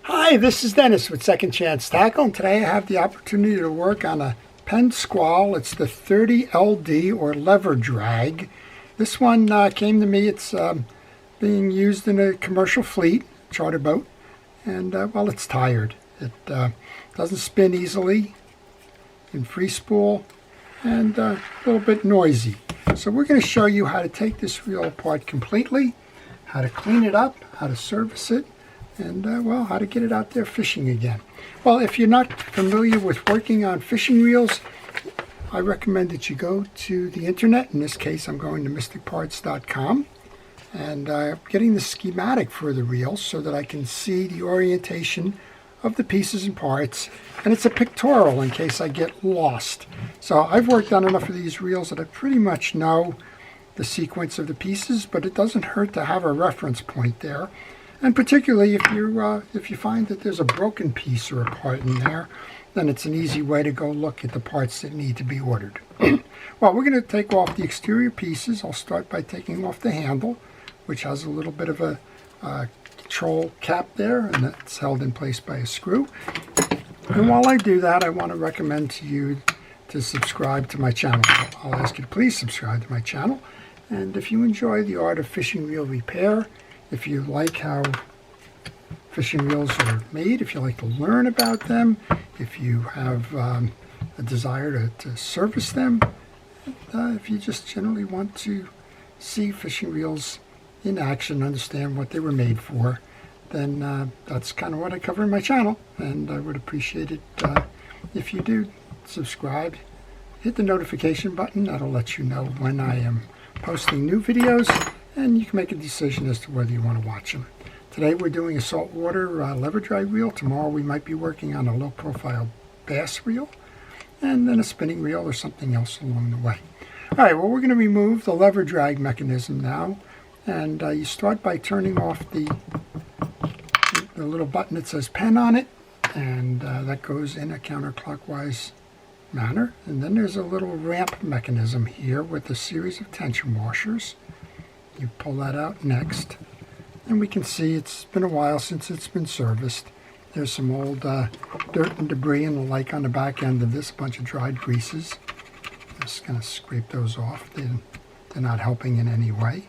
Hi, this is Dennis with Second Chance Tackle, and today I have the opportunity to work on a Penn Squall. It's the 30LD or lever drag. This one came to me. It's being used in a commercial fleet, charter boat, and well, it's tired. It doesn't spin easily, in free spool, and a little bit noisy. So we're going to show you how to take this reel apart completely, how to clean it up, how to service it, and well, how to get it out there fishing again. Well, if you're not familiar with working on fishing reels, I recommend that you go to the internet. In this case, I'm going to mysticparts.com and getting the schematic for the reel so that I can see the orientation of the pieces and parts, and it's a pictorial in case I get lost. So I've worked on enough of these reels that I pretty much know the sequence of the pieces, but it doesn't hurt to have a reference point there. And particularly if you find that there's a broken piece or a part in there, then it's an easy way to go look at the parts that need to be ordered. Well, we're going to take off the exterior pieces. I'll start by taking off the handle, which has a little bit of a control cap there, and that's held in place by a screw. And while I do that, I want to recommend to you to subscribe to my channel. I'll ask you to please subscribe to my channel. And if you enjoy the art of fishing reel repair, if you like how fishing reels are made, if you like to learn about them, if you have a desire to service them, if you just generally want to see fishing reels in action, understand what they were made for, then that's kind of what I cover in my channel, and I would appreciate it if you do subscribe. Hit the notification button. That'll let you know when I am posting new videos, and you can make a decision as to whether you want to watch them. Today we're doing a saltwater lever drag reel. Tomorrow we might be working on a low profile bass reel, and then a spinning reel or something else along the way. Alright, well, we're going to remove the lever drag mechanism now, and you start by turning off the little button that says Penn on it, and that goes in a counterclockwise manner. And then there's a little ramp mechanism here with a series of tension washers. You pull that out next, and we can see it's been a while since it's been serviced. There's some old dirt and debris and the like on the back end of this, a bunch of dried greases. Just going to scrape those off. They're not helping in any way.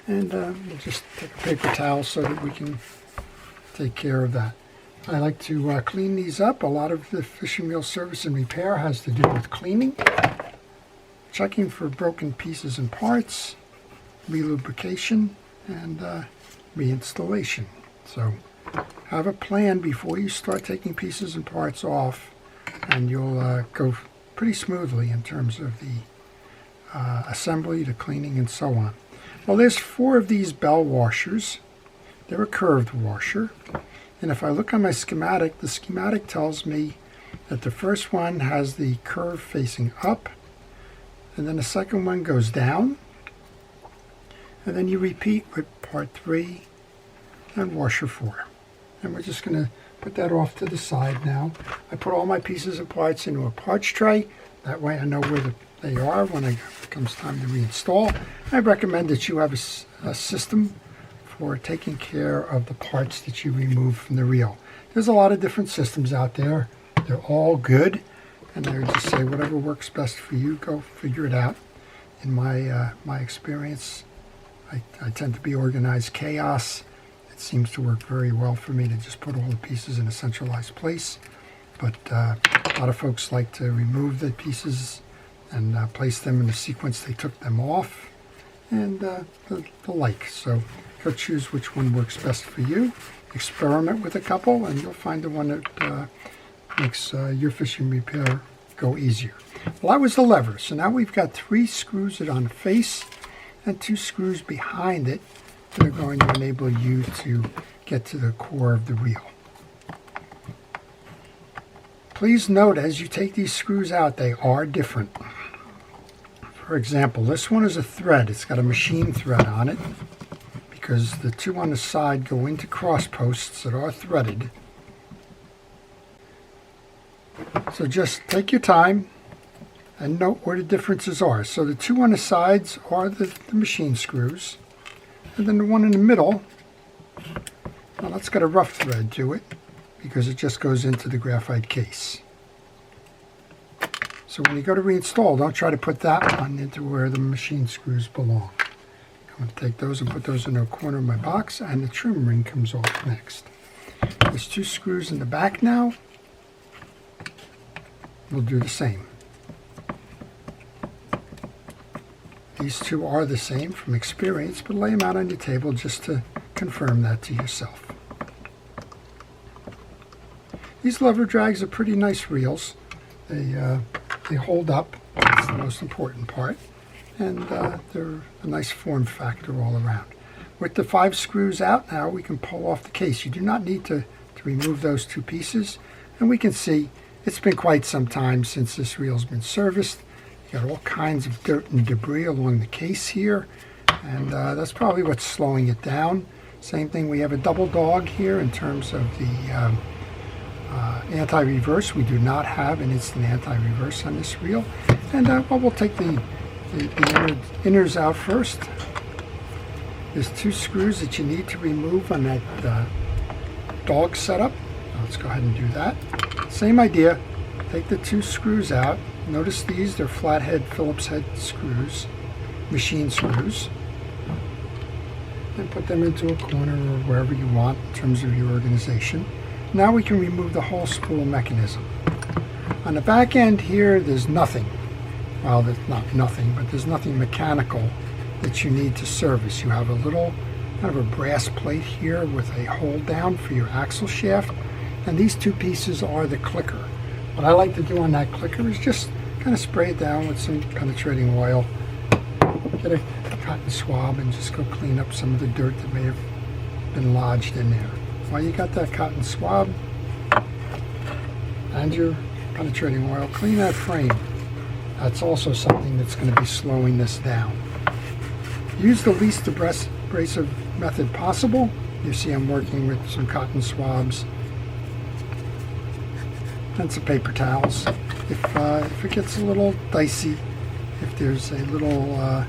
And we'll just take a paper towel so that we can take care of that. I like to clean these up. A lot of the fishing reel service and repair has to do with cleaning, checking for broken pieces and parts, relubrication, and reinstallation. So have a plan before you start taking pieces and parts off, and you'll go pretty smoothly in terms of the assembly, the cleaning, and so on. Well, there's 4 of these bell washers. They're a curved washer. And if I look on my schematic, the schematic tells me that the first one has the curve facing up, and then the second one goes down, and then you repeat with part 3 and washer 4. And we're just going to put that off to the side now. I put all my pieces and parts into a parts tray. That way I know where they are when it comes time to reinstall. I recommend that you have a system for taking care of the parts that you remove from the reel. There's a lot of different systems out there. They're all good, and they just say whatever works best for you, go figure it out. In my experience, I tend to be organized chaos. It seems to work very well for me to just put all the pieces in a centralized place, but a lot of folks like to remove the pieces and place them in the sequence they took them off, and the like. So go choose which one works best for you. Experiment with a couple, and you'll find the one that makes your fishing repair go easier. Well, that was the lever. So now we've got 3 screws on the face and 2 screws behind it that are going to enable you to get to the core of the reel. Please note, as you take these screws out, they are different. For example, this one is a thread. It's got a machine thread on it, because the 2 on the side go into cross posts that are threaded. So just take your time and note where the differences are. So the 2 on the sides are the machine screws, and then the one in the middle Now let's get a rough thread to it because it just goes into the graphite case. So when you go to reinstall, don't try to put that one into where the machine screws belong. I'm going to take those and put those in the corner of my box, and the trim ring comes off next. There's 2 screws in the back now. We'll do the same. These 2 are the same from experience, but lay them out on your table just to confirm that to yourself. These lever drags are pretty nice reels. They hold up, that's the most important part, and they're a nice form factor all around. With the 5 screws out now, we can pull off the case. You do not need to remove those 2 pieces, and we can see it's been quite some time since this reel's been serviced. You got all kinds of dirt and debris along the case here, and that's probably what's slowing it down. Same thing, we have a double dog here in terms of the anti-reverse. We do not have an instant anti-reverse on this reel. And well, we'll take the inners out first. There's 2 screws that you need to remove on that dog setup. Let's go ahead and do that. Same idea. Take the 2 screws out. Notice these, they're flathead Phillips head screws, machine screws. And put them into a corner or wherever you want in terms of your organization. Now we can remove the whole spool mechanism. On the back end here, there's nothing. Well, there's not nothing, but there's nothing mechanical that you need to service. You have a little kind of a brass plate here with a hold down for your axle shaft, and these 2 pieces are the clicker. What I like to do on that clicker is just kind of spray it down with some penetrating oil, get a cotton swab, and just go clean up some of the dirt that may have been lodged in there. While you got that cotton swab and your penetrating oil, clean that frame. That's also something that's going to be slowing this down. Use the least abrasive method possible. You see I'm working with some cotton swabs and some paper towels. If it gets a little dicey, if there's a little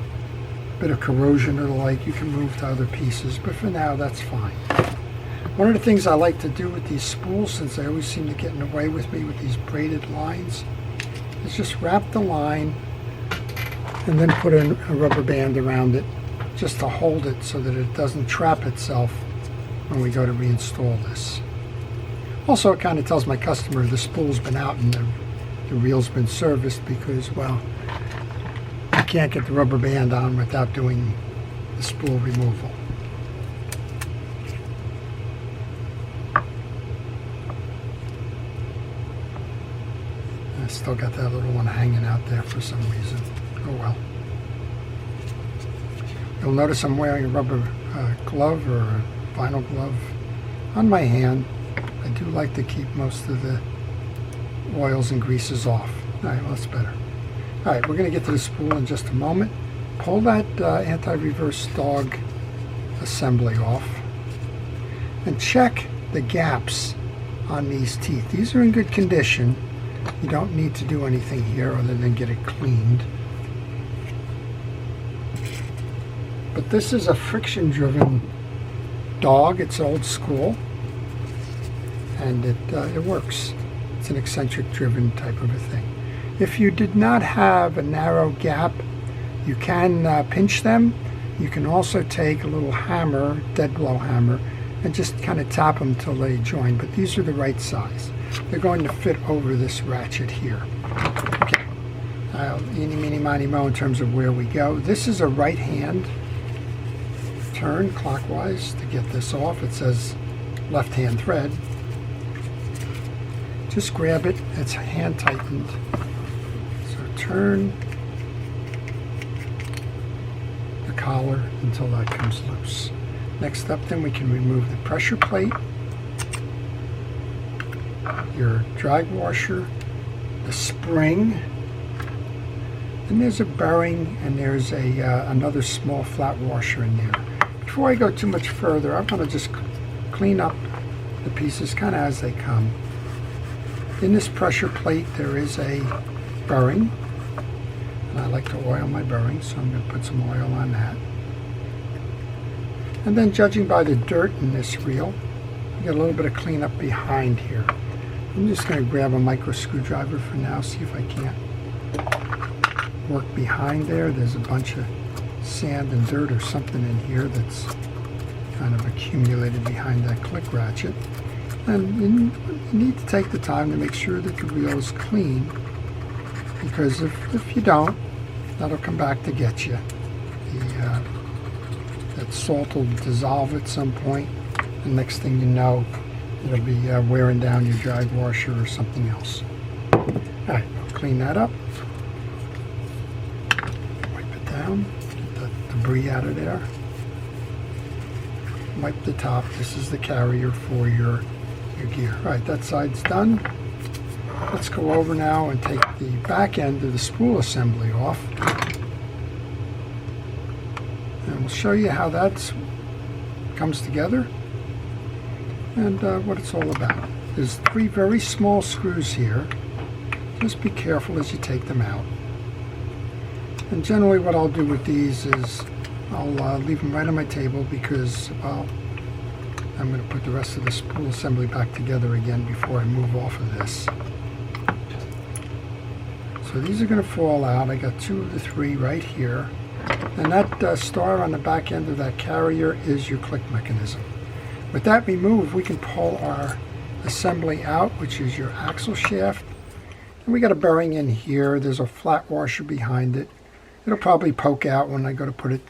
bit of corrosion or the like, you can move to other pieces, but for now that's fine. One of the things I like to do with these spools, since they always seem to get in the way with me with these braided lines, is just wrap the line and then put a rubber band around it just to hold it so that it doesn't trap itself when we go to reinstall this. Also, it kind of tells my customer the spool's been out and the reel's been serviced, because, well, you can't get the rubber band on without doing the spool removal. I still got that little one hanging out there for some reason. Oh well. You'll notice I'm wearing a rubber glove or a vinyl glove on my hand. I do like to keep most of the oils and greases off. Alright, well, that's better. Alright, we're going to get to the spool in just a moment. Pull that anti-reverse dog assembly off and check the gaps on these teeth. These are in good condition. You don't need to do anything here other than get it cleaned. But this is a friction-driven dog. It's old school, and it works. It's an eccentric-driven type of a thing. If you did not have a narrow gap, you can pinch them. You can also take a little hammer, dead blow hammer, and just kind of tap them till they join. But these are the right size. They're going to fit over this ratchet here. Okay. Eeny, meeny, miny, mo in terms of where we go. This is a right hand turn clockwise to get this off. It says left hand thread. Just grab it. It's hand tightened. So turn the collar until that comes loose. Next up, then, we can remove the pressure plate, your drag washer, the spring, and there's a bearing, and there's another small flat washer in there. Before I go too much further, I'm going to just clean up the pieces kind of as they come. In this pressure plate there is a bearing, and I like to oil my bearing, so I'm going to put some oil on that. And then, judging by the dirt in this reel, You got a little bit of cleanup behind here. I'm just going to grab a micro screwdriver for now, see if I can't work behind there. There's a bunch of sand and dirt or something in here that's kind of accumulated behind that click ratchet. And you need to take the time to make sure that the reel is clean, because if you don't, that'll come back to get you. That salt will dissolve at some point, and next thing you know, it'll be wearing down your drag washer or something else. Alright, we'll clean that up. Wipe it down, get the debris out of there. Wipe the top. This is the carrier for your gear. Alright, that side's done. Let's go over now and take the back end of the spool assembly off. And we'll show you how that comes together and what it's all about. There's 3 very small screws here. Just be careful as you take them out. And generally what I'll do with these is I'll leave them right on my table, because, well, I'm going to put the rest of the spool assembly back together again before I move off of this. So these are going to fall out. I got 2 of the 3 right here. And that star on the back end of that carrier is your click mechanism. With that removed, we can pull our assembly out, which is your axle shaft. And we got a bearing in here. There's a flat washer behind it. It'll probably poke out when I go to put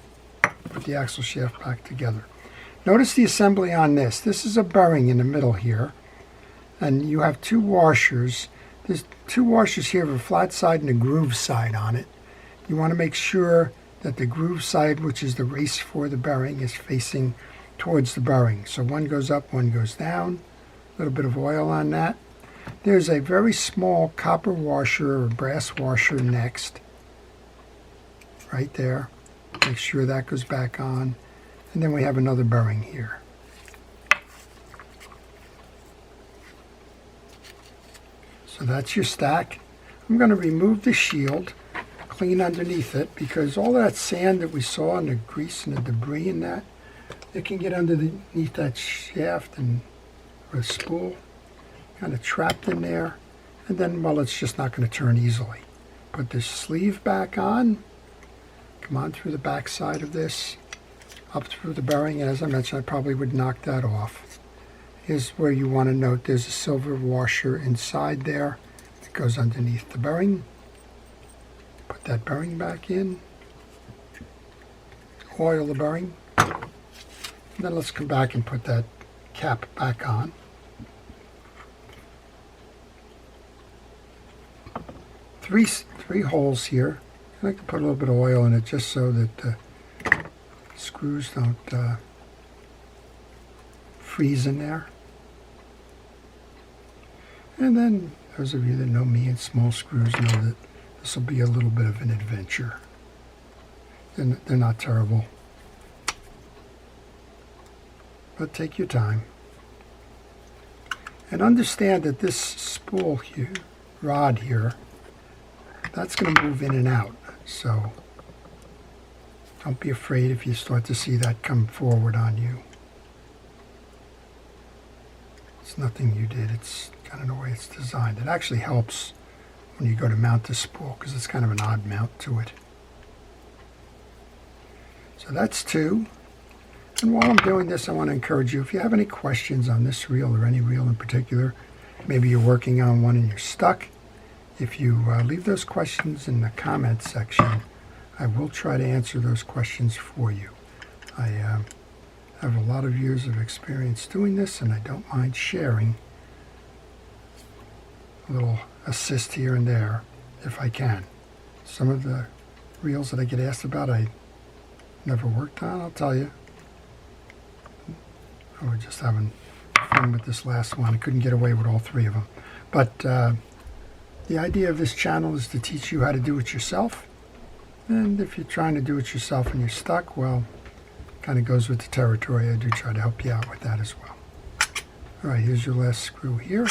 the axle shaft back together. Notice the assembly on this. This is a bearing in the middle here. And you have 2 washers. There's 2 washers here with a flat side and a groove side on it. You want to make sure that the groove side, which is the race for the bearing, is facing towards the bearing. So one goes up, one goes down. A little bit of oil on that. There's a very small copper washer or brass washer next. Right there. Make sure that goes back on. And then we have another bearing here. So that's your stack. I'm going to remove the shield, clean underneath it, because all that sand that we saw and the grease and the debris in that, it can get underneath that shaft and or spool, kind of trapped in there, and then, well, it's just not going to turn easily. Put this sleeve back on, come on through the back side of this, up through the bearing, and as I mentioned, I probably would knock that off. Here's where you want to note there's a silver washer inside there that goes underneath the bearing. Put that bearing back in, oil the bearing, and then let's come back and put that cap back on. Three holes here. I like to put a little bit of oil in it just so that the screws don't freeze in there. And then those of you that know me and small screws know that this will be a little bit of an adventure. They're not terrible. But take your time. And understand that this spool here, rod here, that's going to move in and out. So don't be afraid if you start to see that come forward on you. It's nothing you did. It's kind of the way it's designed. It actually helps when you go to mount the spool because it's kind of an odd mount to it. So that's 2. And while I'm doing this, I want to encourage you, if you have any questions on this reel or any reel in particular, maybe you're working on one and you're stuck, if you leave those questions in the comments section, I will try to answer those questions for you. I have a lot of years of experience doing this, and I don't mind sharing a little assist here and there if I can. Some of the reels that I get asked about I never worked on, I'll tell you. I was just having fun with this last one. I couldn't get away with all 3 of them. But the idea of this channel is to teach you how to do it yourself. And if you're trying to do it yourself and you're stuck, well, kind of goes with the territory. I do try to help you out with that as well. All right, here's your last screw here.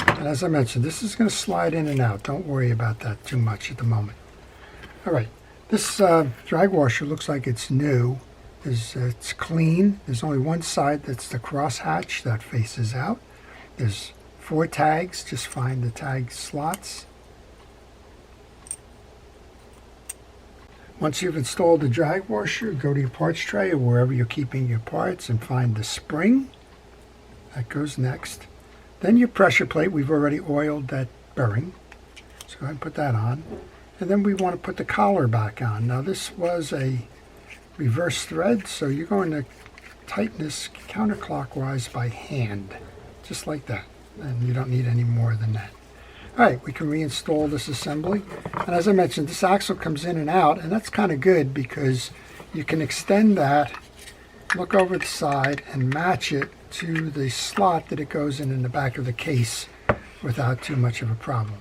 And as I mentioned, this is going to slide in and out. Don't worry about that too much at the moment. All right, this drag washer looks like it's new. It's clean. There's only one side that's the crosshatch that faces out. There's 4 tags. Just find the tag slots. Once you've installed the drag washer, go to your parts tray or wherever you're keeping your parts and find the spring. That goes next. Then your pressure plate. We've already oiled that bearing. So go ahead and put that on. And then we want to put the collar back on. Now this was a reverse thread, so you're going to tighten this counterclockwise by hand. Just like that. And you don't need any more than that. Alright, we can reinstall this assembly. And as I mentioned, this axle comes in and out, and that's kind of good because you can extend that, look over the side, and match it to the slot that it goes in the back of the case without too much of a problem.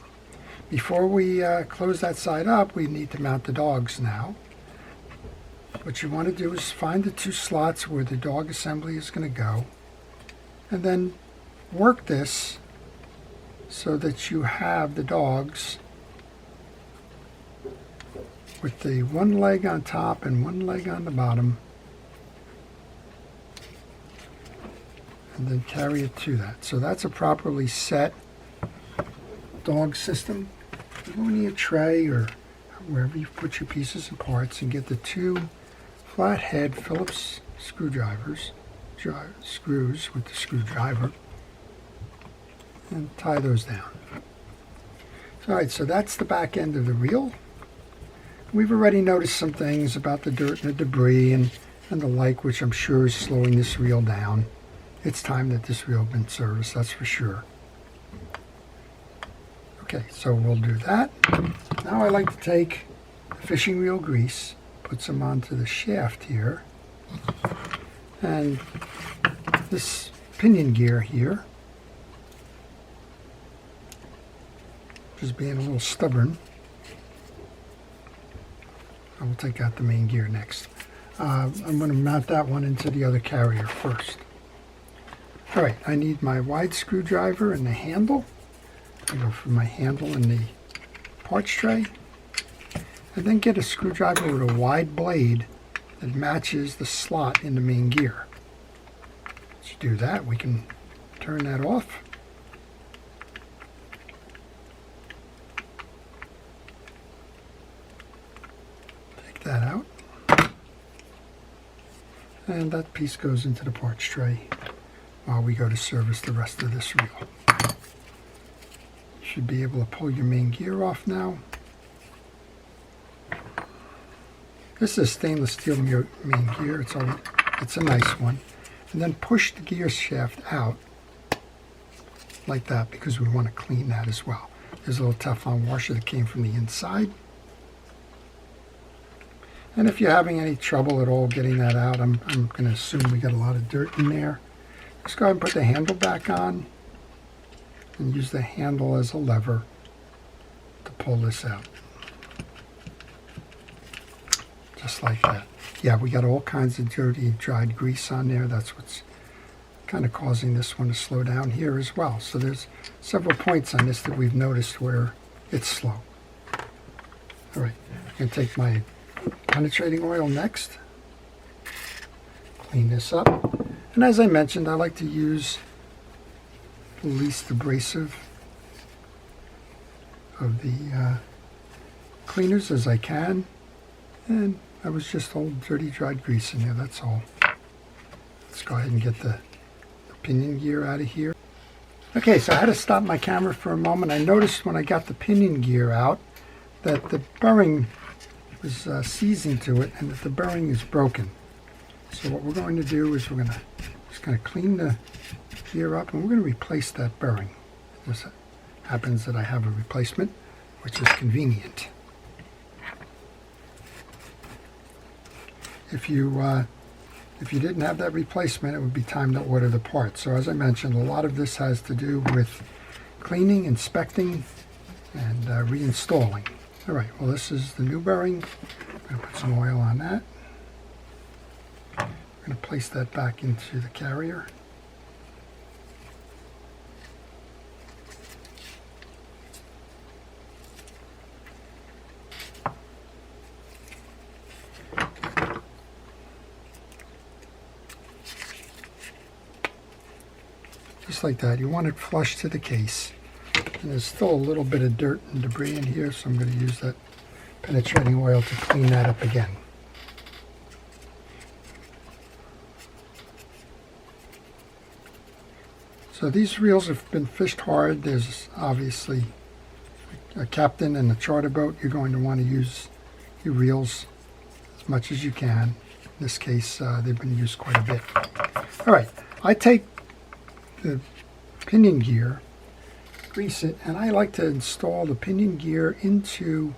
Before we close that side up, we need to mount the dogs now. What you want to do is find the 2 slots where the dog assembly is going to go, and then work this so that you have the dogs with the 1 leg on top and 1 leg on the bottom, and then carry it to that. So that's a properly set dog system. You go in your tray or wherever you put your pieces and parts and get the 2 flathead Phillips screws with the screwdriver and tie those down. Alright, so that's the back end of the reel. We've already noticed some things about the dirt and the debris and the like, which I'm sure is slowing this reel down. It's time that this reel has been serviced, that's for sure. Okay, so we'll do that. Now I like to take the fishing reel grease, put some onto the shaft here, and this pinion gear here, just being a little stubborn. I will take out the main gear next. I'm going to mount that one into the other carrier first. Alright, I need my wide screwdriver and the handle. I go for my handle in the parts tray. And then get a screwdriver with a wide blade that matches the slot in the main gear. Once you do that, we can turn that off. Take that out. And that piece goes into the parts tray while we go to service the rest of this reel. You should be able to pull your main gear off now. This is stainless steel main gear. It's a nice one. And then push the gear shaft out like that because we want to clean that as well. There's a little Teflon washer that came from the inside. And if you're having any trouble at all getting that out, I'm going to assume we got a lot of dirt in there. Just go ahead and put the handle back on and use the handle as a lever to pull this out. Just like that. Yeah, we got all kinds of dirty dried grease on there. That's what's kind of causing this one to slow down here as well. So there's several points on this that we've noticed where it's slow. All right, I'm going to take my penetrating oil next. Clean this up. And as I mentioned, I like to use the least abrasive of the cleaners as I can. And I was just old dirty dried grease in there, that's all. Let's go ahead and get the pinion gear out of here. Okay, so I had to stop my camera for a moment. I noticed when I got the pinion gear out that the bearing was seizing to it and that the bearing is broken. So what we're going to do is we're going to just kind of clean the gear up and we're going to replace that bearing. It just happens that I have a replacement, which is convenient. If you didn't have that replacement, it would be time to order the part. So as I mentioned, a lot of this has to do with cleaning, inspecting, and reinstalling. All right, well, this is the new bearing. I'm going to put some oil on that. I'm going to place that back into the carrier. just like that. You want it flush to the case. And there's still a little bit of dirt and debris in here, so I'm going to use that penetrating oil to clean that up again. So these reels have been fished hard. There's obviously a captain and a charter boat. You're going to want to use your reels as much as you can. In this case, they've been used quite a bit. All right, I take the pinion gear, grease it, and I like to install the pinion gear into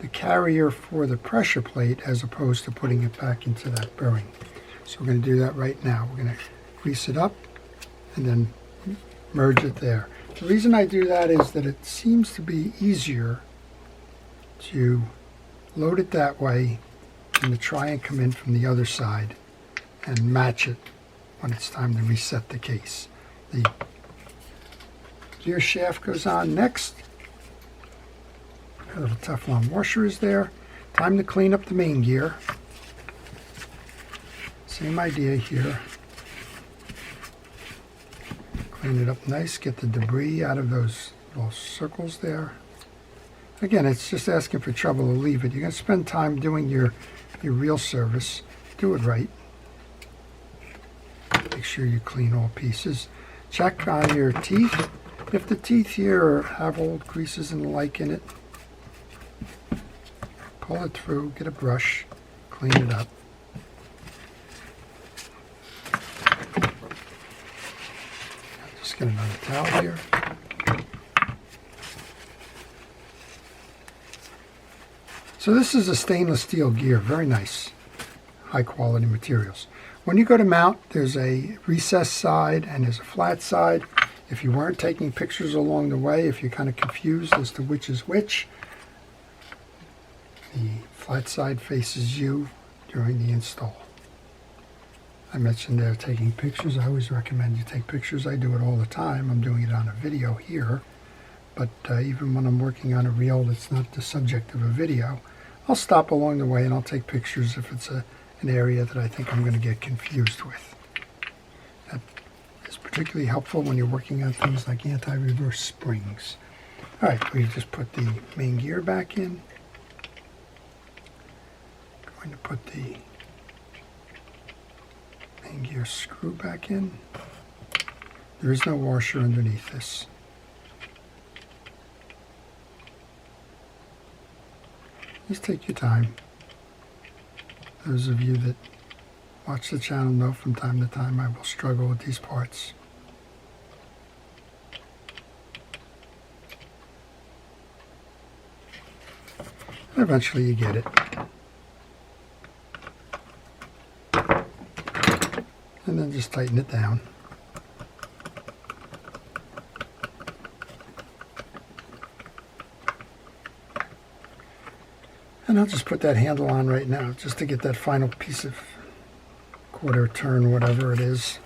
the carrier for the pressure plate as opposed to putting it back into that bearing. So we're going to do that right now. We're going to grease it up and then merge it there. The reason I do that is that it seems to be easier to load it that way than to try and come in from the other side and match it when it's time to reset the case. The gear shaft goes on next. A little Teflon washer is there. Time to clean up the main gear. Same idea here. Clean it up nice, get the debris out of those little circles there. Again, it's just asking for trouble to leave it. You're going to spend time doing your reel service. Do it right. Make sure you clean all pieces. Check on your teeth. If the teeth here have old greases and the like in it, pull it through, get a brush, clean it up. Just get another towel here. So this is a stainless steel gear, very nice, high quality materials. When you go to mount, there's a recessed side and there's a flat side. If you weren't taking pictures along the way, if you're kind of confused as to which is which, the flat side faces you during the install. I mentioned they're taking pictures. I always recommend you take pictures. I do it all the time. I'm doing it on a video here. But even when I'm working on a reel that's not the subject of a video, I'll stop along the way and I'll take pictures if it's an area that I think I'm going to get confused with. That is particularly helpful when you're working on things like anti-reverse springs. All right, we just put the main gear back in. Going to put the main gear screw back in. There is no washer underneath this. Just take your time. Those of you that watch the channel know from time to time I will struggle with these parts. And eventually you get it. And then just tighten it down. And I'll just put that handle on right now just to get that final piece of quarter turn, whatever it is.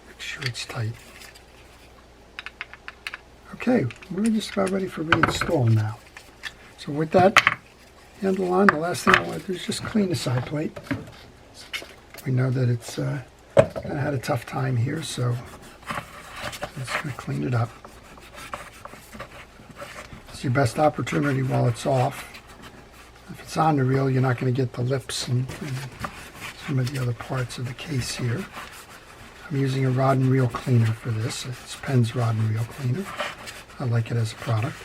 Make sure it's tight. Okay, we're just about ready for reinstall now. So with that handle on, the last thing I want to do is just clean the side plate. We know that it's kind of had a tough time here, so let's going to clean it up. It's your best opportunity while it's off. If it's on the reel, you're not going to get the lips and some of the other parts of the case here. I'm using a rod and reel cleaner for this. It's Penn's rod and reel cleaner. I like it as a product.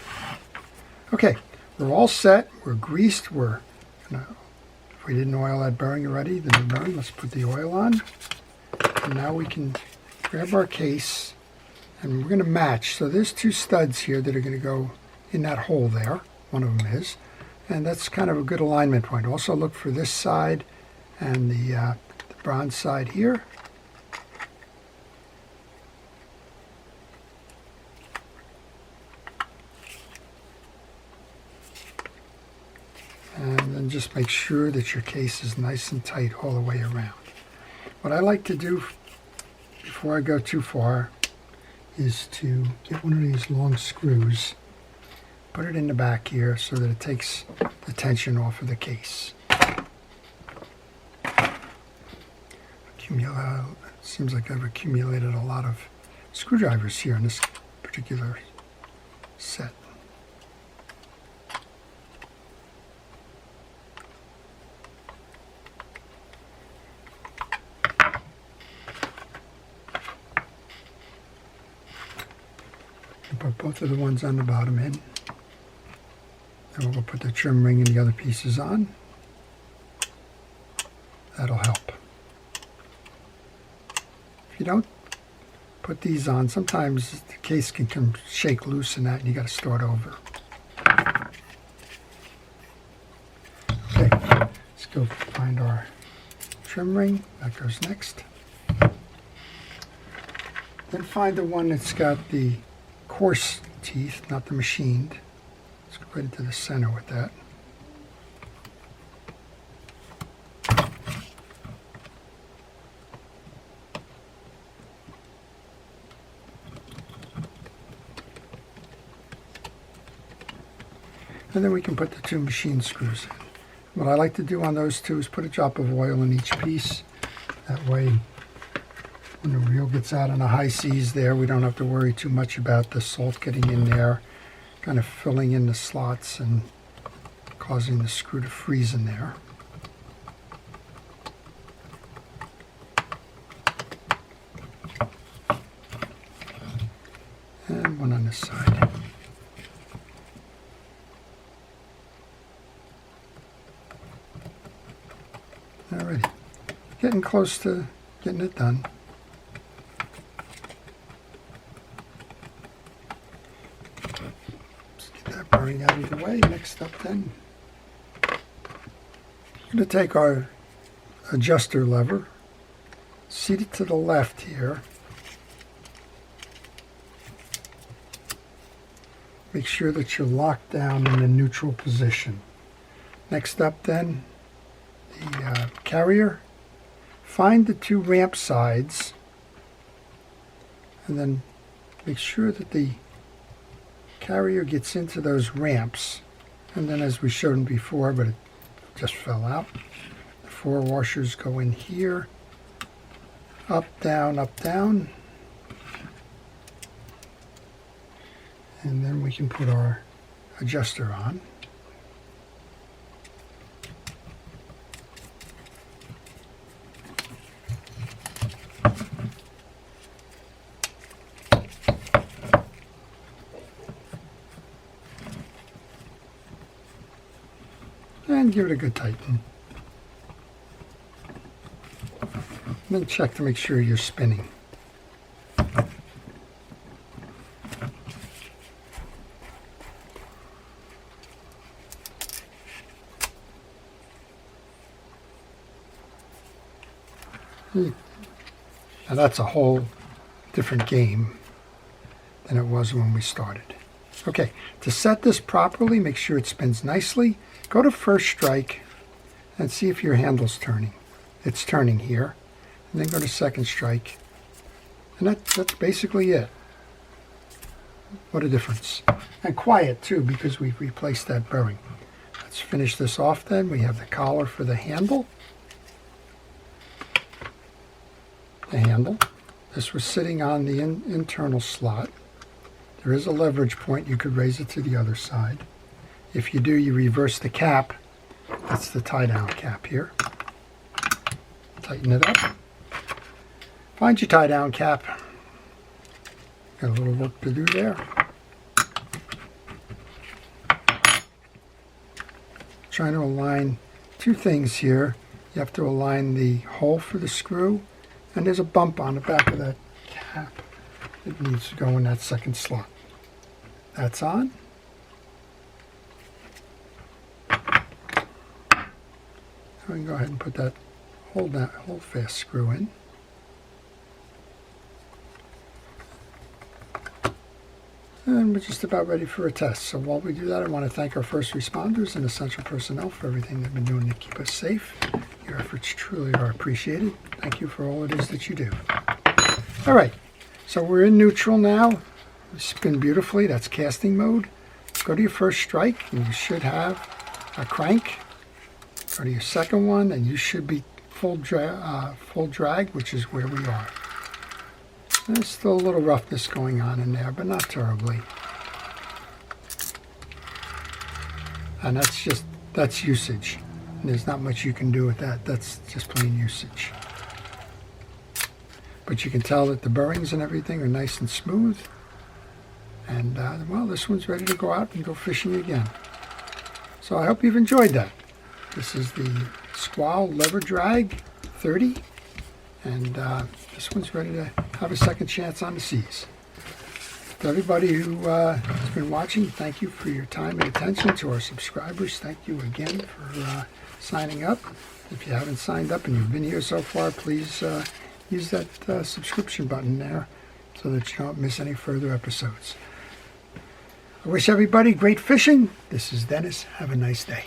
Okay, we're all set. We're greased. If we didn't oil that bearing already, the new bearing, let's put the oil on. And now we can grab our case and we're going to match. So there's two studs here that are going to go in that hole there. One of them is. And that's kind of a good alignment point. Also look for this side and the bronze side here. And then just make sure that your case is nice and tight all the way around. What I like to do before I go too far is to get one of these long screws, put it in the back here so that it takes the tension off of the case. It seems like I've accumulated a lot of screwdrivers here in this particular set. Put both of the ones on the bottom in. Then we'll put the trim ring and the other pieces on. That'll help. If you don't put these on, sometimes the case can come shake loose in that and you got to start over. Okay, let's go find our trim ring. That goes next. Then find the one that's got the coarse teeth, not the machined. Let's go right into the center with that. And then we can put the two machine screws in. What I like to do on those two is put a drop of oil in each piece. That way, when the reel gets out on the high seas there, we don't have to worry too much about the salt getting in there, kind of filling in the slots and causing the screw to freeze in there. And one on this side. Alrighty, getting close to getting it done. Out of the way. Next up then, we're going to take our adjuster lever, seat it to the left here. Make sure that you're locked down in a neutral position. Next up then, the carrier. Find the two ramp sides and then make sure that the carrier gets into those ramps, and then as we showed before, but it just fell out, the four washers go in here, up, down, and then we can put our adjuster on. And give it a good tighten. And then check to make sure you're spinning. Now that's a whole different game than it was when we started. Okay, to set this properly, make sure it spins nicely. Go to first strike and see if your handle's turning. It's turning here. And then go to second strike. And that's basically it. What a difference. And quiet too, because we've replaced that bearing. Let's finish this off then. We have the collar for the handle. The handle. This was sitting on the internal slot. There is a leverage point. You could raise it to the other side. If you do, you reverse the cap. That's the tie-down cap here. Tighten it up. Find your tie-down cap. Got a little work to do there. Trying to align two things here. You have to align the hole for the screw, and there's a bump on the back of that cap. It needs to go in that second slot. That's on. We can go ahead and put that hold fast screw in. And we're just about ready for a test. So while we do that, I want to thank our first responders and essential personnel for everything they've been doing to keep us safe. Your efforts truly are appreciated. Thank you for all it is that you do. All right, so we're in neutral now. We spin beautifully. That's casting mode. Go to your first strike, and you should have a crank. Go to your second one, and you should be full drag, which is where we are. There's still a little roughness going on in there, but not terribly. And that's usage. And there's not much you can do with that. That's just plain usage. But you can tell that the bearings and everything are nice and smooth. And, well, this one's ready to go out and go fishing again. So I hope you've enjoyed that. This is the Squall Lever Drag 30. And this one's ready to have a second chance on the seas. To everybody who has been watching, thank you for your time and attention. To our subscribers, thank you again for signing up. If you haven't signed up and you've been here so far, please use that subscription button there so that you don't miss any further episodes. I wish everybody great fishing. This is Dennis. Have a nice day.